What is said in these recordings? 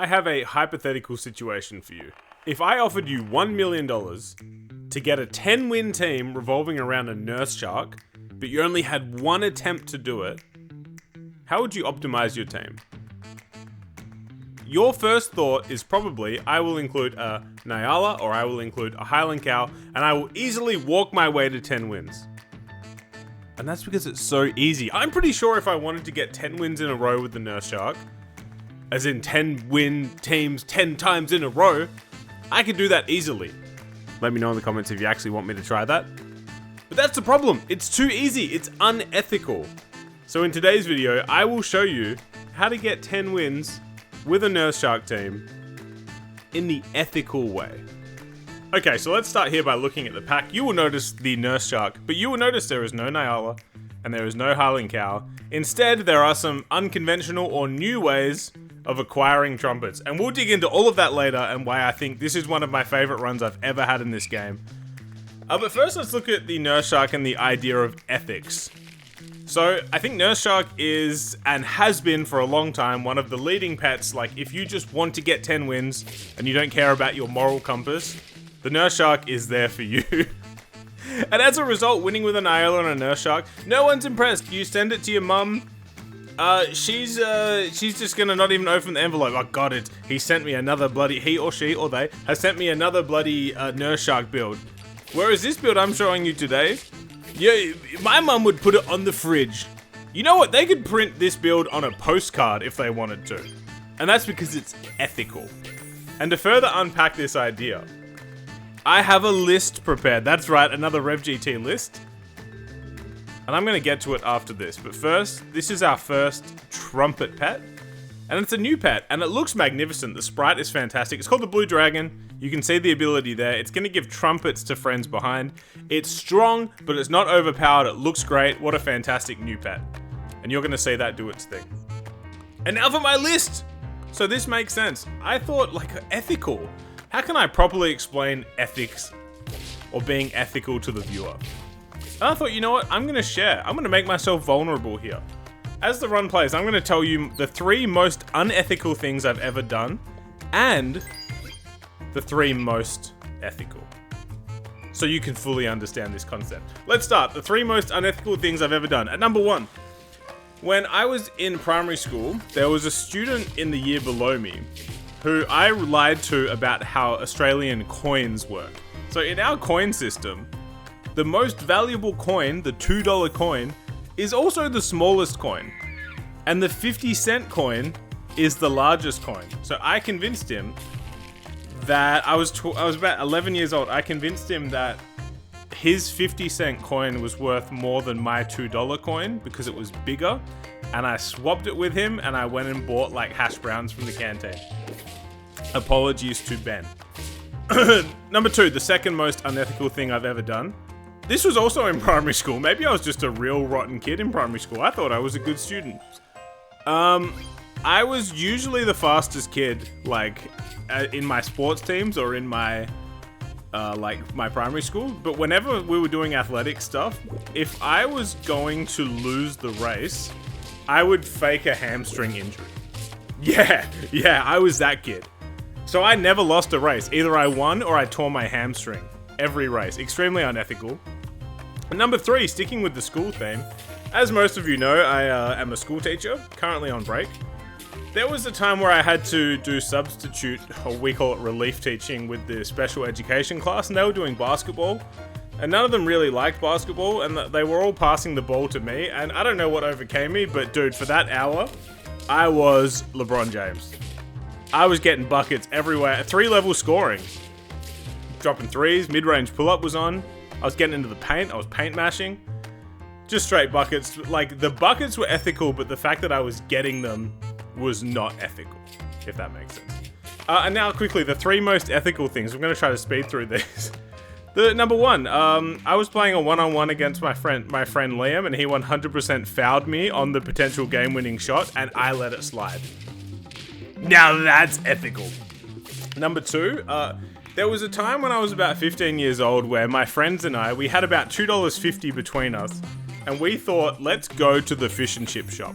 I have a hypothetical situation for you. If I offered you $1 million to get a 10-win team revolving around a nurse shark, but you only had one attempt to do it, how would you optimize your team? Your first thought is probably, I will include a Nyala or I will include a Highland Cow, and I will easily walk my way to 10 wins. And that's because it's so easy. I'm pretty sure if I wanted to get 10 wins in a row with the Nurse Shark, as in 10 win teams 10 times in a row, I could do that easily. Let me know in the comments if you actually want me to try that. But that's the problem. It's too easy. It's unethical. So in today's video, I will show you how to get 10 wins with a Nurse Shark team in the ethical way. Okay, so let's start here by looking at the pack. You will notice the Nurse Shark, but you will notice there is no Nyala and there is no Highland Cow. Instead, there are some unconventional or new ways of acquiring trumpets, and we'll dig into all of that later and why I think this is one of my favorite runs I've ever had in this game. But first, let's look at the Nurse Shark and the idea of ethics. So, I think Nurse Shark is, and has been for a long time, one of the leading pets. Like, if you just want to get 10 wins and you don't care about your moral compass, the Nurse Shark is there for you. And as a result, winning with an Nyala and a Nurse Shark, no one's impressed. You send it to your mum, she's just gonna not even open the envelope. Oh god, he sent me another bloody, he or she or they, has sent me another bloody Nurse Shark build. Whereas this build I'm showing you today, yeah, my mum would put it on the fridge. You know what? They could print this build on a postcard if they wanted to. And that's because it's ethical. And to further unpack this idea, I have a list prepared. That's right, another RevGT list. And I'm going to get to it after this. But first, this is our first trumpet pet. And it's a new pet, and it looks magnificent. The sprite is fantastic. It's called the Blue Dragon. You can see the ability there. It's going to give trumpets to friends behind. It's strong, but it's not overpowered. It looks great. What a fantastic new pet. And you're going to see that do its thing. And now for my list. So this makes sense. I thought, like, ethical. How can I properly explain ethics or being ethical to the viewer? And I thought, you know what? I'm going to share. I'm going to make myself vulnerable here. As the run plays, I'm going to tell you the 3 most unethical things I've ever done and the 3 most ethical. So you can fully understand this concept. Let's start. The 3 most unethical things I've ever done. At number 1, when I was in primary school, there was a student in the year below me who I lied to about how Australian coins work. So in our coin system, the most valuable coin, the $2 coin, is also the smallest coin. And the 50-cent coin is the largest coin. So I convinced him that I was about 11 years old. I convinced him that his 50-cent coin was worth more than my $2 coin because it was bigger. And I swapped it with him and I went and bought like hash browns from the canteen. Apologies to Ben. Number 2, the second most unethical thing I've ever done. This was also in primary school. Maybe I was just a real rotten kid in primary school. I thought I was a good student. I was usually the fastest kid, like, in my sports teams or in my, my primary school. But whenever we were doing athletic stuff, if I was going to lose the race, I would fake a hamstring injury. Yeah, I was that kid. So I never lost a race. Either I won or I tore my hamstring. Every race. Extremely unethical. And number 3, sticking with the school theme. As most of you know, I am a school teacher, currently on break. There was a time where I had to do substitute, or we call it relief teaching, with the special education class, and they were doing basketball. And none of them really liked basketball, and they were all passing the ball to me. And I don't know what overcame me, but dude, for that hour, I was LeBron James. I was getting buckets everywhere, 3-level scoring. Dropping threes, mid-range pull-up was on. I was getting into the paint, I was paint mashing. Just straight buckets. Like, the buckets were ethical, but the fact that I was getting them was not ethical, if that makes sense. And now, quickly, the 3 most ethical things. I'm going to try to speed through these. The number 1, I was playing a one-on-one against my friend Liam, and he 100% fouled me on the potential game-winning shot, and I let it slide. Now that's ethical. Number 2, there was a time when I was about 15 years old where my friends and I, we had about $2.50 between us, and we thought, let's go to the fish and chip shop.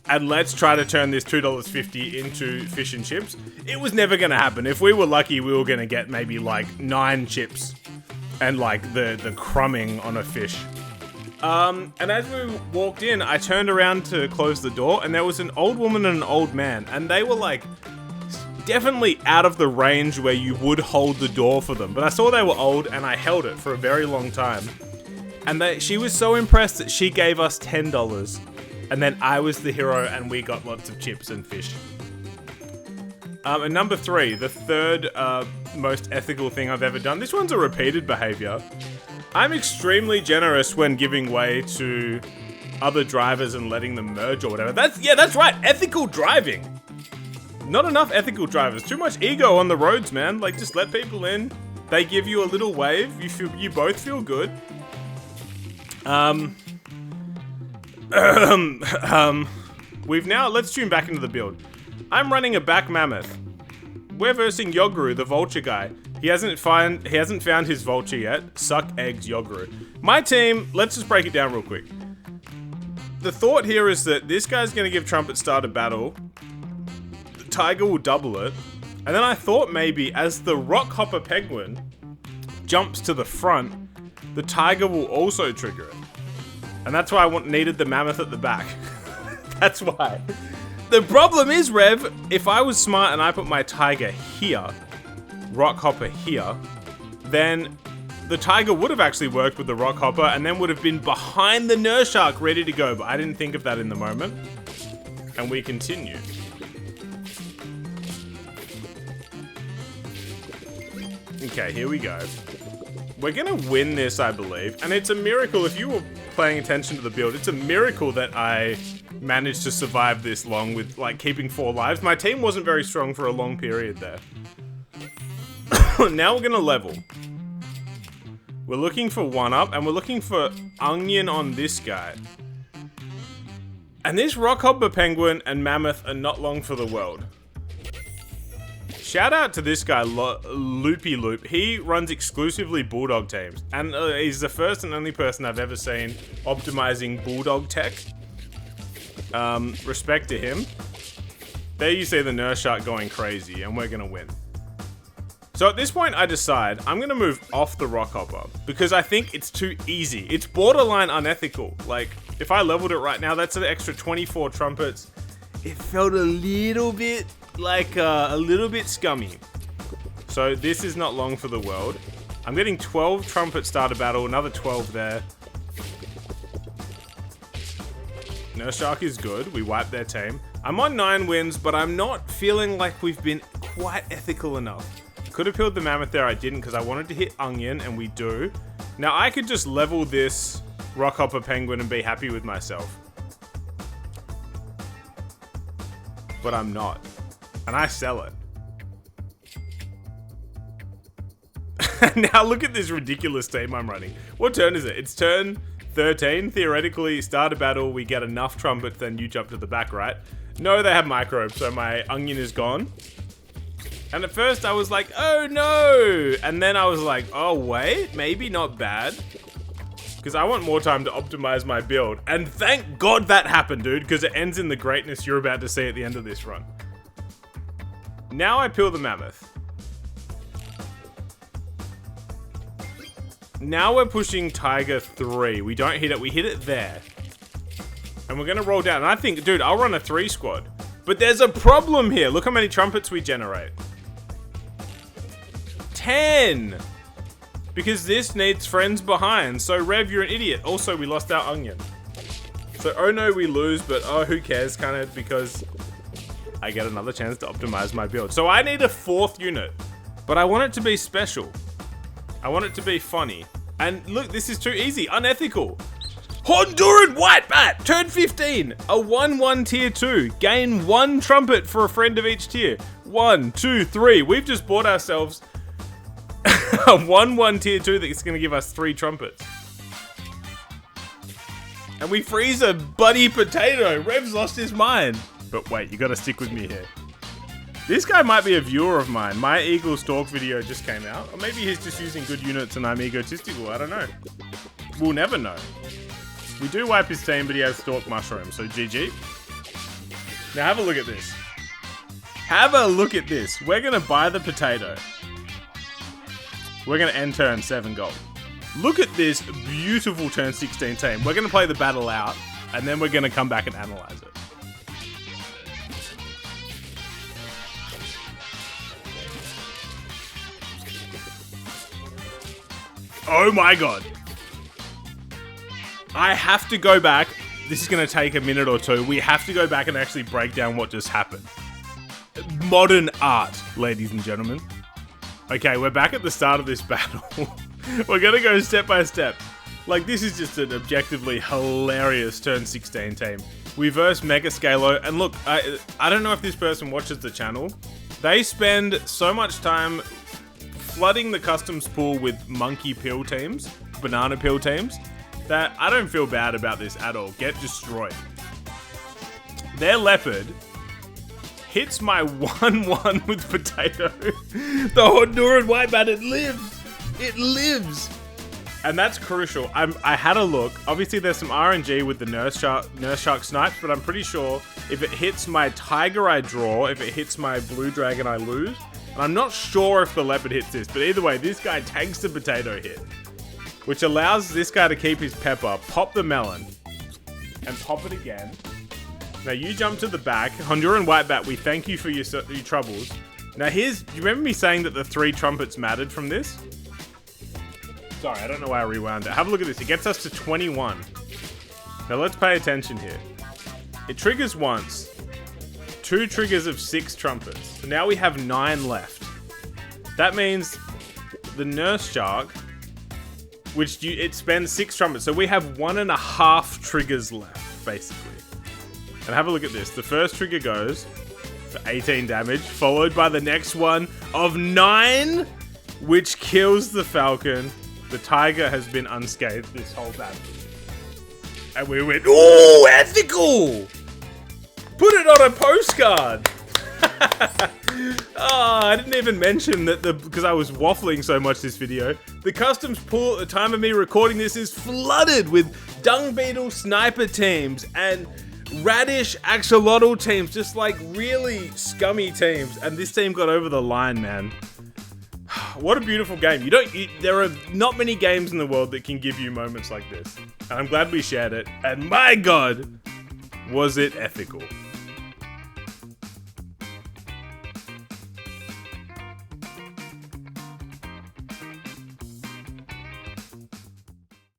and let's try to turn this $2.50 into fish and chips. It was never going to happen. If we were lucky, we were going to get maybe like 9 chips and like the crumbing on a fish. And as we walked in, I turned around to close the door, and there was an old woman and an old man, and they were like definitely out of the range where you would hold the door for them. But I saw they were old, and I held it for a very long time. And she was so impressed that she gave us $10. And then I was the hero, and we got lots of chips and fish. And number 3, the third most ethical thing I've ever done. This one's a repeated behavior. I'm extremely generous when giving way to other drivers and letting them merge or whatever. That's right, ethical driving. Not enough ethical drivers. Too much ego on the roads, man. Like, just let people in. They give you a little wave. You both feel good. Let's tune back into the build. I'm running a back mammoth. We're versing Yoguru, the vulture guy. He hasn't found his vulture yet. Suck eggs, Yoguru. My team, let's just break it down real quick. The thought here is that this guy's gonna give Trumpet start a battle. The tiger will double it. And then I thought maybe as the Rockhopper penguin jumps to the front, the tiger will also trigger it. And that's why I needed the mammoth at the back. That's why. The problem is, Rev, if I was smart and I put my tiger here, Rockhopper here, then the tiger would have actually worked with the Rockhopper and then would have been behind the Nurshark ready to go. But I didn't think of that in the moment. And we continue. Okay, here we go. We're gonna win this, I believe. And it's a miracle, if you were paying attention to the build, it's a miracle that I managed to survive this long with, like, keeping 4 lives. My team wasn't very strong for a long period there. Now we're gonna level. We're looking for 1-up, and we're looking for onion on this guy. And this Rockhopper penguin and mammoth are not long for the world. Shout out to this guy, Loopy Loop. He runs exclusively Bulldog teams. And he's the first and only person I've ever seen optimizing Bulldog tech. Respect to him. There you see the Nurshark going crazy, and we're gonna win. So at this point, I decide I'm gonna move off the Rockhopper because I think it's too easy. It's borderline unethical. Like, if I leveled it right now, that's an extra 24 trumpets. It felt a little bit like a little bit scummy. So this is not long for the world. I'm getting 12 trumpet starter battle, another 12 there. Nurshark is good. We wiped their team. I'm on 9 wins, but I'm not feeling like we've been quite ethical enough. Could have killed the mammoth there. I didn't because I wanted to hit onion, and we do. Now I could just level this Rockhopper penguin and be happy with myself. But I'm not. And I sell it. Now look at this ridiculous team I'm running. What turn is it? It's turn 13. Theoretically, start a battle, we get enough trumpets, then you jump to the back, right? No, they have microbes, so my onion is gone. And at first I was like, oh no! And then I was like, oh wait, maybe not bad. Because I want more time to optimize my build. And thank God that happened, dude, because it ends in the greatness you're about to see at the end of this run. Now I peel the mammoth. Now we're pushing Tiger 3. We don't hit it, we hit it there. And we're gonna roll down. And I think, dude, I'll run a 3 squad. But there's a problem here. Look how many trumpets we generate. 10! Because this needs friends behind. So Rev, you're an idiot. Also, we lost our onion. So, oh no, we lose, but oh, who cares, kind of, because I get another chance to optimize my build. So I need a 4th unit, but I want it to be special. I want it to be funny. And look, this is too easy. Unethical. Honduran White Bat, turn 15. A 1-1 tier 2. Gain 1 trumpet for a friend of each tier. 1, 2, 3. We've just bought ourselves a 1-1 tier 2 that's going to give us 3 trumpets. And we freeze a buddy potato. Rev's lost his mind. But wait, you got to stick with me here. This guy might be a viewer of mine. My Eagle Stalk video just came out. Or maybe he's just using good units and I'm egotistical. I don't know. We'll never know. We do wipe his team, but he has Stalk Mushroom, so GG. Now have a look at this. Have a look at this. We're gonna buy the potato. We're gonna end turn 7 gold. Look at this beautiful turn 16 team. We're gonna play the battle out, and then we're gonna come back and analyze it. Oh my god. I have to go back. This is going to take a minute or two. We have to go back and actually break down what just happened. Modern art, ladies and gentlemen. Okay, we're back at the start of this battle. We're going to go step by step. Like, this is just an objectively hilarious turn 16 team. We verse Mega Scalo, and look, I don't know if this person watches the channel. They spend so much time flooding the customs pool with monkey peel teams, banana peel teams, that I don't feel bad about this at all. Get destroyed. Their leopard hits my 1-1 with potato. The Honduran white bat, it lives. It lives. And that's crucial. I had a look. Obviously, there's some RNG with the Nurse Shark snipes, but I'm pretty sure if it hits my tiger, I draw. If it hits my blue dragon, I lose. And I'm not sure if the leopard hits this, but either way, this guy tanks the potato hit, which allows this guy to keep his pepper, pop the melon, and pop it again. Now you jump to the back. Honduran white bat, we thank you for your troubles. Now do you remember me saying that the 3 trumpets mattered from this? Sorry, I don't know why I rewound it. Have a look at this. It gets us to 21. Now let's pay attention here. It triggers once. 2 triggers of 6 trumpets. So now we have 9 left. That means the Nurse Shark, which it spends 6 trumpets. So we have 1.5 triggers left, basically. And have a look at this. The first trigger goes for 18 damage, followed by the next one of 9, which kills the falcon. The tiger has been unscathed this whole battle. And we went, ooh, ethical! Put it on a postcard! Oh, I didn't even mention that because I was waffling so much this video, the customs pool at the time of me recording this is flooded with dung beetle sniper teams and radish axolotl teams, just like really scummy teams, and this team got over the line, man. What a beautiful game. There are not many games in the world that can give you moments like this, and I'm glad we shared it, and my god, was it ethical.